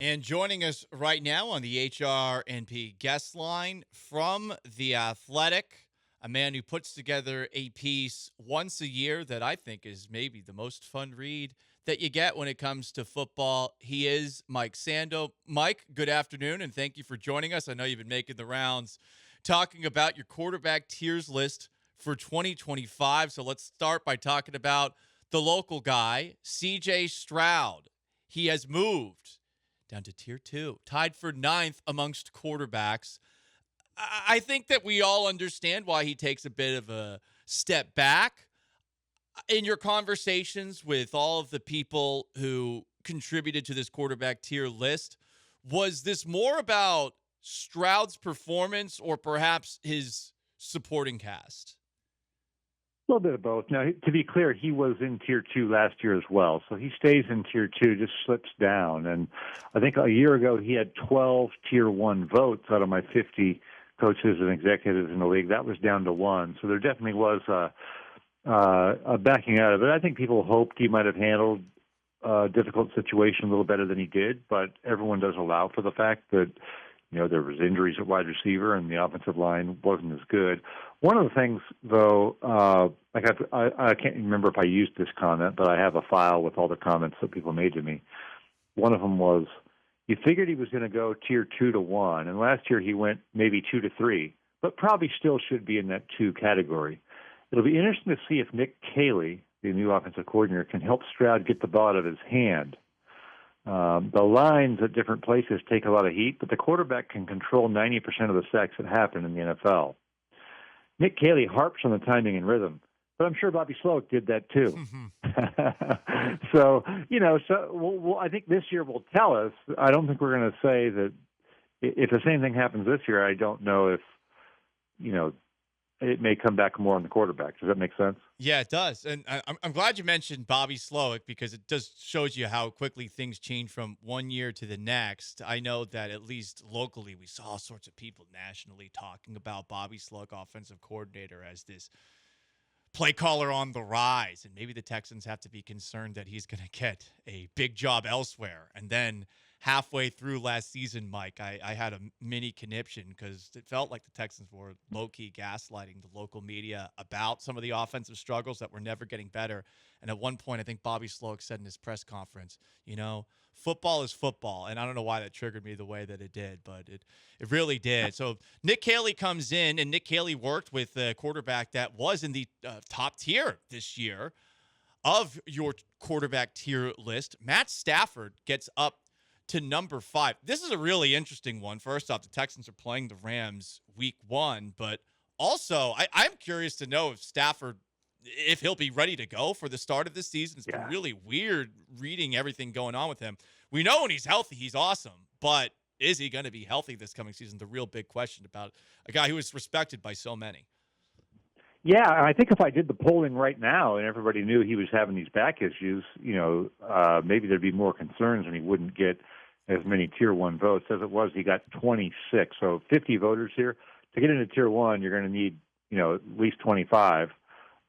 And joining us right now on the HR&P guest line from The Athletic, a man who puts together a piece once a year that I think is maybe the most fun read that you get when it comes to football. He is Mike Sando. Mike, good afternoon, and thank you for joining us. I know you've been making the rounds talking about your quarterback tiers list for 2025. So let's start by talking about the local guy, C.J. Stroud. He has moved down to tier 2, tied for ninth amongst quarterbacks. I think that we all understand why he takes a bit of a step back. In your conversations with all of the people who contributed to this quarterback tier list, was this more about Stroud's performance or perhaps his supporting cast? A little bit of both. Now, to be clear, he was in Tier 2 last year as well. So he stays in Tier 2, just slips down. And I think a year ago he had 12 Tier 1 votes out of my 50 coaches and executives in the league. That was down to 1. So there definitely was a backing out of it. I think people hoped he might have handled a difficult situation a little better than he did, but everyone does allow for the fact that there was injuries at wide receiver and the offensive line wasn't as good. One of the things, though, I can't remember if I used this comment, but I have a file with all the comments that people made to me. One of them was, you figured he was going to go tier 2 to 1, and last year he went maybe 2 to 3, but probably still should be in that 2 category. It'll be interesting to see if Nick Caley, the new offensive coordinator, can help Stroud get the ball out of his hand. The lines at different places take a lot of heat, but the quarterback can control 90% of the sacks that happen in the NFL. Nick Caley harps on the timing and rhythm, but I'm sure Bobby Sloak did that too. I think this year will tell us. I don't think we're going to say that if the same thing happens this year. I don't know if, it may come back more on the quarterback. Does that make sense? Yeah, it does. And I'm glad you mentioned Bobby Sloak because it just shows you how quickly things change from one year to the next. I know that at least locally we saw all sorts of people nationally talking about Bobby Sloak, offensive coordinator, as this play caller on the rise. And maybe the Texans have to be concerned that he's going to get a big job elsewhere. And then halfway through last season, Mike, I had a mini conniption because it felt like the Texans were low-key gaslighting the local media about some of the offensive struggles that were never getting better. And at one point, I think Bobby Sloak said in his press conference, football is football. And I don't know why that triggered me the way that it did, but it really did. So Nick Caley comes in, and Nick Caley worked with a quarterback that was in the top tier this year of your quarterback tier list. Matt Stafford gets up to number 5. This is a really interesting one. First off, the Texans are playing the Rams week 1, but also I'm curious to know if he'll be ready to go for the start of this season. It's been really weird reading everything going on with him. We know when he's healthy, he's awesome, but is he going to be healthy this coming season? The real big question about a guy who is respected by so many. Yeah, I think if I did the polling right now and everybody knew he was having these back issues, maybe there'd be more concerns and he wouldn't get as many Tier 1 votes. As it was, he got 26. So 50 voters here. To get into Tier 1, you're going to need, at least 25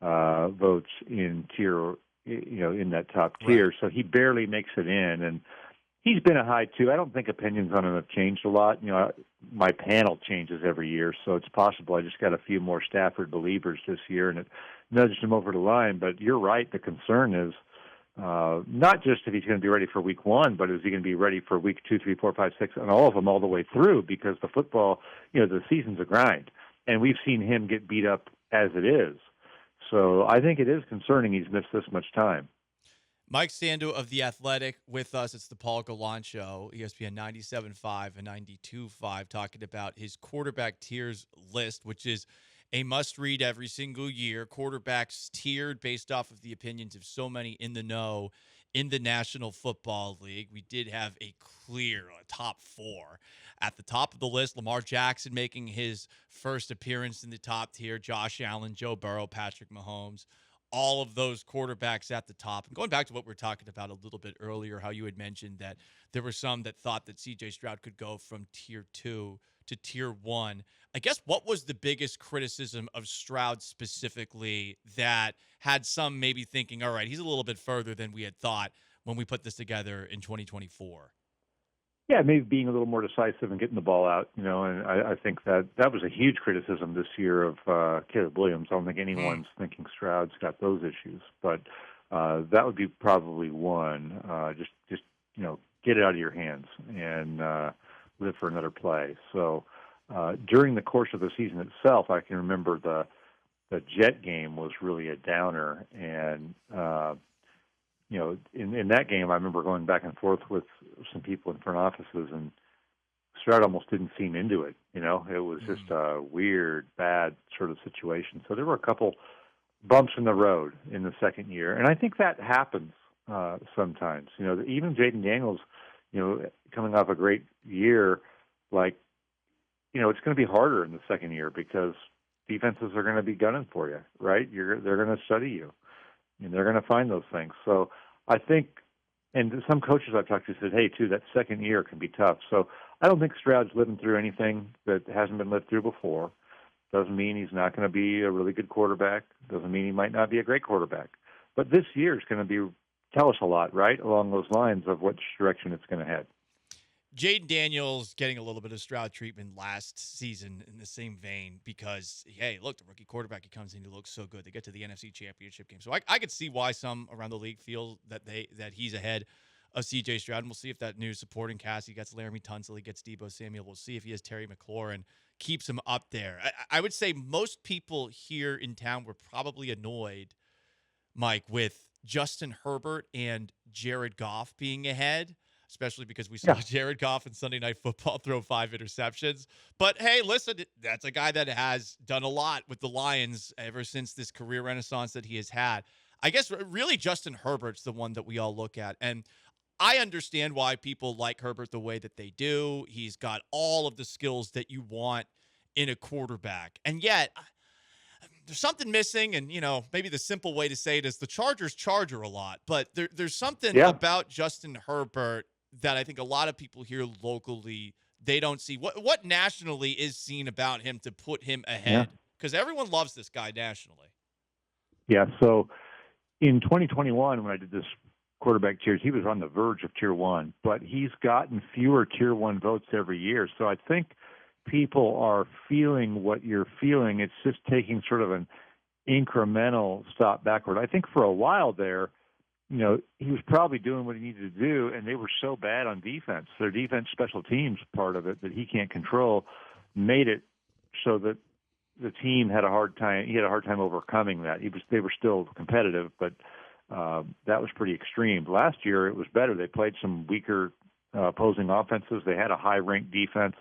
votes in tier, in that top tier. Right. So he barely makes it in. And he's been a high 2. I don't think opinions on him have changed a lot. My panel changes every year, so it's possible I just got a few more Stafford believers this year, and it nudged him over the line. But you're right. The concern is not just if he's going to be ready for week 1, but is he going to be ready for week 2, 3, 4, 5, 6, and all of them all the way through? Because the football, the season's a grind, and we've seen him get beat up as it is. So I think it is concerning he's missed this much time. Mike Sando of The Athletic with us. It's the Paul Gallant Show, ESPN 97.5 and 92.5, talking about his quarterback tiers list, which is a must-read every single year. Quarterbacks tiered based off of the opinions of so many in the know in the National Football League. We did have a clear top 4. At the top of the list, Lamar Jackson making his first appearance in the top tier, Josh Allen, Joe Burrow, Patrick Mahomes, all of those quarterbacks at the top. And going back to what we were talking about a little bit earlier, how you had mentioned that there were some that thought that C.J. Stroud could go from tier 2 to tier 1. I guess what was the biggest criticism of Stroud specifically that had some maybe thinking, all right, he's a little bit further than we had thought when we put this together in 2024? Yeah, maybe being a little more decisive and getting the ball out, and I think that was a huge criticism this year of Caleb Williams. I don't think anyone's thinking Stroud's got those issues, but that would be probably one. Just get it out of your hands and live for another play. So during the course of the season itself, I can remember the Jet game was really a downer, and in that game, I remember going back and forth with some people in front offices, and Stroud almost didn't seem into it. It was just a weird, bad sort of situation. So there were a couple bumps in the road in the second year, and I think that happens sometimes. Even Jayden Daniels, coming off a great year, it's going to be harder in the second year because defenses are going to be gunning for you, right? They're going to study you, and they're going to find those things. So I think, and some coaches I've talked to said, hey, too, that second year can be tough. So I don't think Stroud's living through anything that hasn't been lived through before. Doesn't mean he's not going to be a really good quarterback. Doesn't mean he might not be a great quarterback. But this year is going to tell us a lot, right, along those lines of which direction it's going to head. Jayden Daniels getting a little bit of Stroud treatment last season in the same vein because, hey, look, the rookie quarterback, he comes in, he looks so good. They get to the NFC Championship game. So I could see why some around the league feel that he's ahead of C.J. Stroud. And we'll see if that new supporting cast, he gets Laramie Tunsil, he gets Deebo Samuel. We'll see if he has Terry McLaurin, keeps him up there. I would say most people here in town were probably annoyed, Mike, with Justin Herbert and Jared Goff being ahead, especially because we saw Jared Goff in Sunday Night Football throw 5 interceptions. But, hey, listen, that's a guy that has done a lot with the Lions ever since this career renaissance that he has had. I guess really Justin Herbert's the one that we all look at. And I understand why people like Herbert the way that they do. He's got all of the skills that you want in a quarterback. And yet there's something missing, and, maybe the simple way to say it is the Chargers charger a lot. But there's something about Justin Herbert that I think a lot of people here locally, they don't see. What nationally is seen about him to put him ahead? Because everyone loves this guy nationally. Yeah, so in 2021, when I did this quarterback tiers, he was on the verge of Tier 1, but he's gotten fewer Tier 1 votes every year. So I think people are feeling what you're feeling. It's just taking sort of an incremental stop backward. I think for a while there, he was probably doing what he needed to do, and they were so bad on defense. Their defense special teams part of it that he can't control made it so that the team had a hard time. He had a hard time overcoming that. They were still competitive, but that was pretty extreme. Last year, it was better. They played some weaker opposing offenses. They had a high-ranked defense,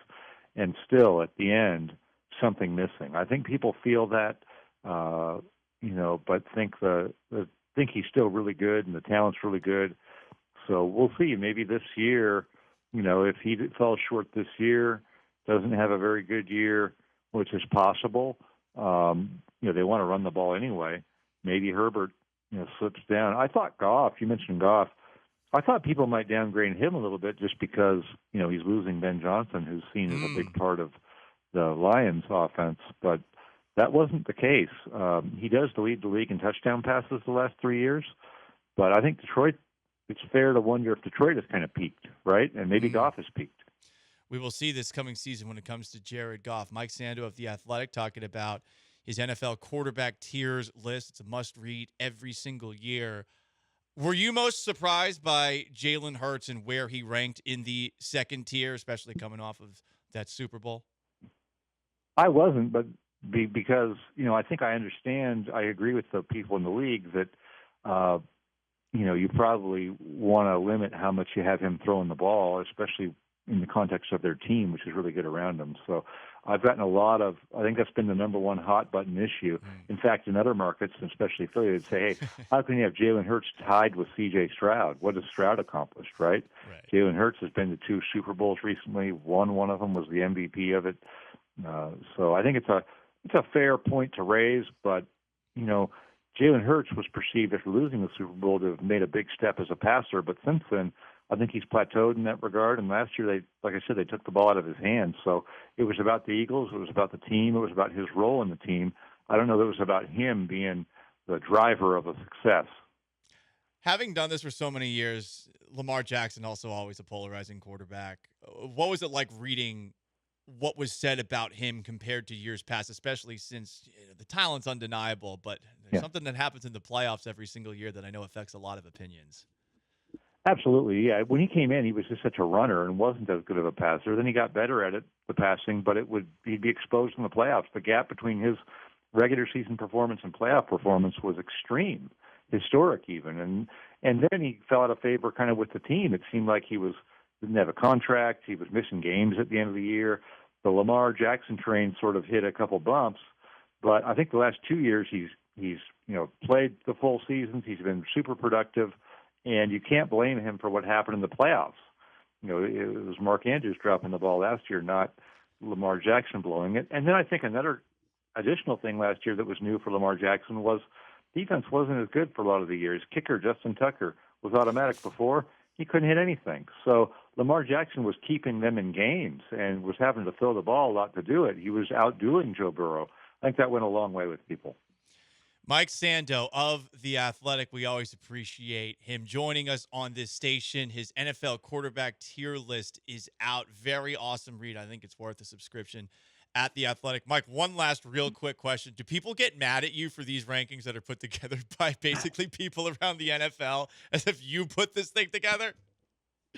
and still, at the end, something missing. I think people feel that, but think he's still really good and the talent's really good. So we'll see. Maybe this year, if he fell short this year, doesn't have a very good year, which is possible. They want to run the ball anyway. Maybe Herbert, slips down. I thought Goff, you mentioned Goff, I thought people might downgrade him a little bit just because, he's losing Ben Johnson, who's seen as a big part of the Lions offense, but that wasn't the case. He does lead the league in touchdown passes the last 3 years, but I think Detroit, it's fair to wonder if Detroit has kind of peaked, right? And maybe Goff has peaked. We will see this coming season when it comes to Jared Goff. Mike Sando of The Athletic talking about his NFL quarterback tiers list. It's a must-read every single year. Were you most surprised by Jalen Hurts and where he ranked in the second tier, especially coming off of that Super Bowl? I wasn't, but because, I think I understand, I agree with the people in the league that, you probably want to limit how much you have him throwing the ball, especially in the context of their team, which is really good around them. So I've gotten I think that's been the number one hot button issue. In fact, in other markets, especially Philly, they'd say, hey, how can you have Jalen Hurts tied with C.J. Stroud? What has Stroud accomplished, right? Jalen Hurts has been to 2 Super Bowls recently. One of them was the MVP of it. So I think it's a fair point to raise, but, Jalen Hurts was perceived after losing the Super Bowl to have made a big step as a passer, but since then, I think he's plateaued in that regard. And last year, they took the ball out of his hands. So it was about the Eagles. It was about the team. It was about his role in the team. I don't know that it was about him being the driver of a success. Having done this for so many years, Lamar Jackson also always a polarizing quarterback. What was it like reading what was said about him compared to years past, especially since the talent's undeniable, but there's Yeah. something that happens in the playoffs every single year that I know affects a lot of opinions. Absolutely, yeah. When he came in, he was just such a runner and wasn't as good of a passer. Then he got better at it, the passing, but he'd be exposed in the playoffs. The gap between his regular season performance and playoff performance was extreme, historic even. And then he fell out of favor kind of with the team. It seemed like didn't have a contract. He was missing games at the end of the year. The Lamar Jackson train sort of hit a couple bumps, but I think the last 2 years he's played the full seasons. He's been super productive. And you can't blame him for what happened in the playoffs. It was Mark Andrews dropping the ball last year, not Lamar Jackson blowing it. And then I think another additional thing last year that was new for Lamar Jackson was defense wasn't as good for a lot of the years. Kicker Justin Tucker was automatic before. He couldn't hit anything. So Lamar Jackson was keeping them in games and was having to throw the ball a lot to do it. He was outdueling Joe Burrow. I think that went a long way with people. Mike Sando of The Athletic, we always appreciate him joining us on this station. His NFL quarterback tier list is out. Very awesome read. I think it's worth a subscription at The Athletic. Mike, one last real quick question. Do people get mad at you for these rankings that are put together by basically people around the NFL as if you put this thing together?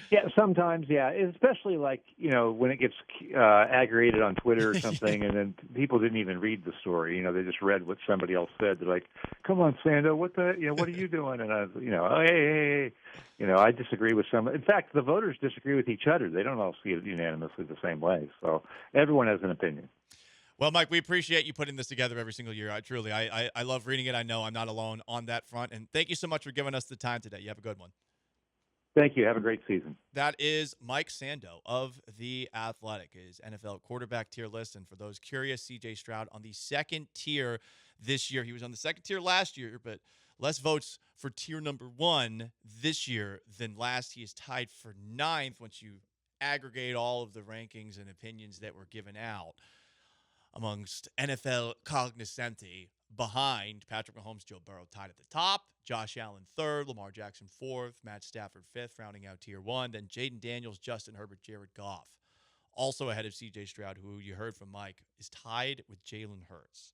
Yeah, sometimes, yeah. Especially when it gets aggregated on Twitter or something, and then people didn't even read the story. They just read what somebody else said. They're like, "Come on, Sando, what are you doing?" And oh, hey. I disagree with some. In fact, the voters disagree with each other. They don't all see it unanimously the same way. So everyone has an opinion. Well, Mike, we appreciate you putting this together every single year. I love reading it. I know I'm not alone on that front. And thank you so much for giving us the time today. You have a good one. Thank you. Have a great season. That is Mike Sando of The Athletic, his NFL quarterback tier list. And for those curious, C.J. Stroud on the second tier this year. He was on the second tier last year, but less votes for tier number one this year than last. He is tied for ninth once you aggregate all of the rankings and opinions that were given out amongst NFL cognoscenti. Behind Patrick Mahomes, Joe Burrow tied at the top, Josh Allen third, Lamar Jackson fourth, Matt Stafford fifth, rounding out tier one. Then Jayden Daniels, Justin Herbert, Jared Goff. Also ahead of C.J. Stroud, who you heard from Mike, is tied with Jalen Hurts.